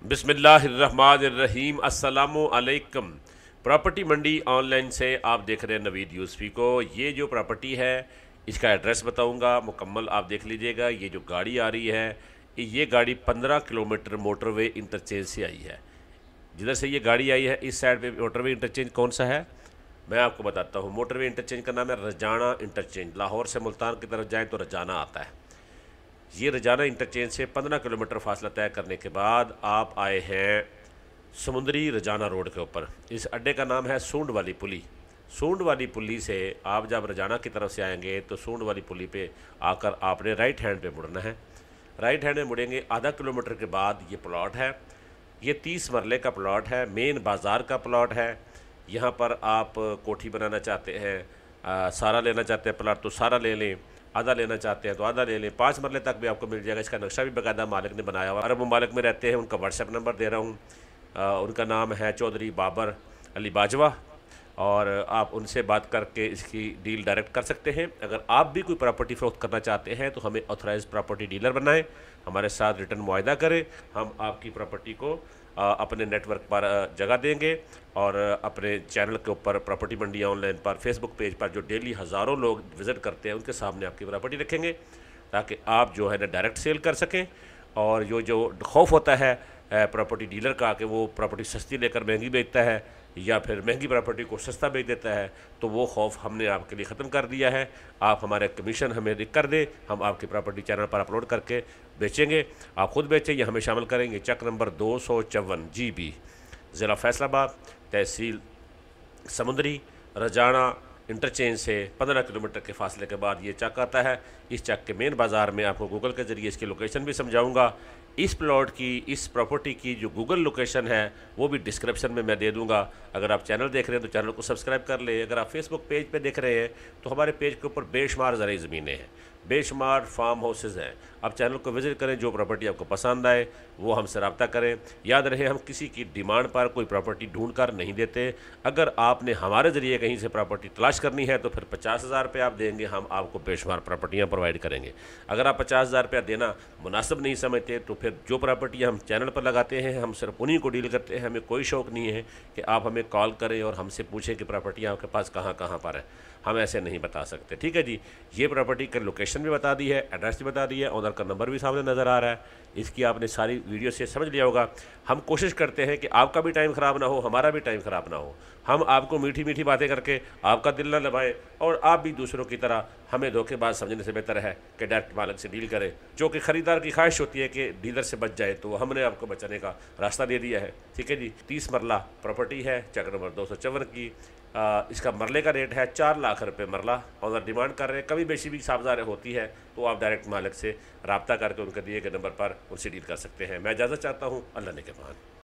बिस्मिल्लाहिर्रहमानिर्रहीम अस्सलामु अलैकुम। प्रॉपर्टी मंडी ऑनलाइन से आप देख रहे हैं नवीद यूसफ़ी को। ये जो प्रॉपर्टी है इसका एड्रेस बताऊंगा, मुकम्मल आप देख लीजिएगा। ये जो गाड़ी आ रही है, ये गाड़ी 15 किलोमीटर मोटरवे इंटरचेंज से आई है। जिधर से ये गाड़ी आई है इस साइड पे मोटरवे इंटरचेंज कौन सा है मैं आपको बताता हूँ। मोटरवे इंटरचेंज का नाम है रजाना इंटरचेंज। लाहौर से मुल्तान की तरफ जाएँ तो रजाना आता है। ये रजाना इंटरचेंज से 15 किलोमीटर फासला तय करने के बाद आप आए हैं समुंदरी रजाना रोड के ऊपर। इस अड्डे का नाम है सूंड वाली पुली। सूंड वाली पुली से आप जब रजाना की तरफ से आएंगे तो सूंड वाली पुली पे आकर आपने राइट हैंड पे मुड़ना है। राइट हैंड में मुड़ेंगे, आधा किलोमीटर के बाद ये प्लॉट है। ये 30 मरले का प्लॉट है, मेन बाज़ार का प्लॉट है। यहाँ पर आप कोठी बनाना चाहते हैं, सारा लेना चाहते हैं प्लॉट तो सारा ले लें, आधा लेना चाहते हैं तो आधा ले लें। 5 मरले तक भी आपको मिल जाएगा। इसका नक्शा भी बाकायदा मालिक ने बनाया हुआ। अरब ममालिक में रहते हैं, उनका व्हाट्सएप नंबर दे रहा हूँ। उनका नाम है चौधरी बाबर अली बाजवा, और आप उनसे बात करके इसकी डील डायरेक्ट कर सकते हैं। अगर आप भी कोई प्रॉपर्टी फ़रोख्त करना चाहते हैं तो हमें ऑथराइज़ प्रॉपर्टी डीलर बनाएं, हमारे साथ रिटर्न मुआहदा करें। हम आपकी प्रॉपर्टी को अपने नेटवर्क पर जगह देंगे, और अपने चैनल के ऊपर प्रॉपर्टी मंडी ऑनलाइन पर फेसबुक पेज पर जो डेली हज़ारों लोग विज़िट करते हैं उनके सामने आपकी प्रॉपर्टी रखेंगे, ताकि आप जो है ना डायरेक्ट सेल कर सकें। और जो खौफ होता है प्रॉपर्टी डीलर का कि वो प्रॉपर्टी सस्ती लेकर महंगी बेचता है या फिर महंगी प्रॉपर्टी को सस्ता बेच देता है, तो वो खौफ हमने आपके लिए ख़त्म कर दिया है। आप हमारे कमीशन हमें लिख कर दें, हम आपकी प्रॉपर्टी चैनल पर अपलोड करके बेचेंगे। आप ख़ुद बेचें या हमें शामिल करेंगे। चक नंबर 254 GB, ज़िला फैसलाबाद, तहसील समुंदरी, रजाना इंटरचेंज से 15 किलोमीटर के फासले के बाद ये चक आता है। इस चक के मेन बाज़ार में आपको गूगल के ज़रिए इसकी लोकेशन भी समझाऊंगा। इस प्लॉट की, इस प्रॉपर्टी की जो गूगल लोकेशन है वो भी डिस्क्रिप्शन में मैं दे दूंगा। अगर आप चैनल देख रहे हैं तो चैनल को सब्सक्राइब कर ले। अगर आप फेसबुक पेज पे देख रहे हैं तो हमारे पेज के ऊपर बेशुमार ज़रूरी ज़मीनें हैं, बेशुमार फार्म हाउसेज़ हैं। आप चैनल को विज़िट करें, जो प्रॉपर्टी आपको पसंद आए वो हमसे रब्ता करें। याद रहे, हम किसी की डिमांड पर कोई प्रॉपर्टी ढूंढ कर नहीं देते। अगर आपने हमारे ज़रिए कहीं से प्रॉपर्टी तलाश करनी है तो फिर 50,000 रुपये आप देंगे, हम आपको बेशुमार प्रॉपर्टियाँ प्रोवाइड करेंगे। अगर आप 50,000 रुपया देना मुनासिब नहीं समझते तो फिर जो प्रॉपर्टी हम चैनल पर लगाते हैं हम सिर्फ उन्हीं को डील करते हैं। हमें कोई शौक़ नहीं है कि आप हमें कॉल करें और हमसे पूछें कि प्रॉपर्टियाँ आपके पास कहाँ कहाँ पर है। हम ऐसे नहीं बता सकते, ठीक है जी। ये प्रॉपर्टी की लोकेशन भी बता दी है, एड्रेस भी बता दी है, ओनर का नंबर भी सामने नज़र आ रहा है। इसकी आपने सारी वीडियो से समझ लिया होगा। हम कोशिश करते हैं कि आपका भी टाइम ख़राब ना हो, हमारा भी टाइम ख़राब ना हो। हम आपको मीठी मीठी बातें करके आपका दिल ना दबाएं, और आप भी दूसरों की तरह हमें धोखेबाज समझने से बेहतर है कि डायरेक्ट मालिक से डील करें। जो कि ख़रीदार की ख्वाहिश होती है कि डीलर से बच जाए, तो हमने आपको बचाने का रास्ता दे दिया है, ठीक है जी। 30 मरला प्रॉपर्टी है, चक नंबर 254 की। इसका मरले का रेट है 4 लाख रुपए मरला। ऑनर डिमांड कर रहे हैं, कभी बेशी भी साबजारे होती है तो आप डायरेक्ट मालिक से रब्ता करके उनके दिए गए नंबर पर उनसे डील कर सकते हैं। मैं इजाज़त चाहता हूँ, अल्लाह ने के मान।